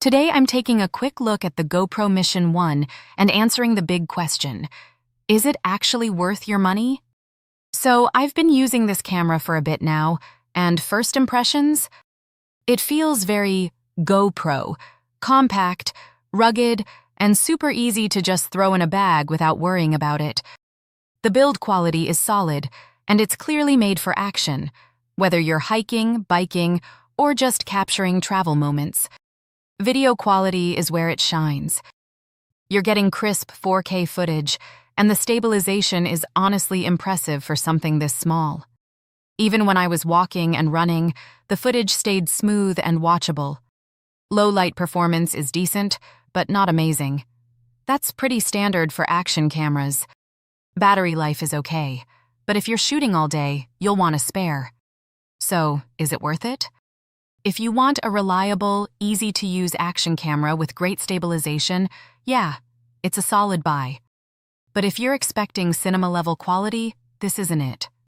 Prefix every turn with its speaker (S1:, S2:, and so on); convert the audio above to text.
S1: Today I'm taking a quick look at the GoPro Mission 1 and answering the big question: is it actually worth your money? So I've been using this camera for a bit now, and first impressions? It feels very GoPro, compact, rugged, and super easy to just throw in a bag without worrying about it. The build quality is solid, and it's clearly made for action, whether you're hiking, biking, or just capturing travel moments. Video quality is where it shines. You're getting crisp 4K footage, and the stabilization is honestly impressive for something this small. Even when I was walking and running, the footage stayed smooth and watchable. Low light performance is decent, but not amazing. That's pretty standard for action cameras. Battery life is okay, but if you're shooting all day, you'll want a spare. So, is it worth it? If you want a reliable, easy-to-use action camera with great stabilization, yeah, it's a solid buy. But if you're expecting cinema-level quality, this isn't it.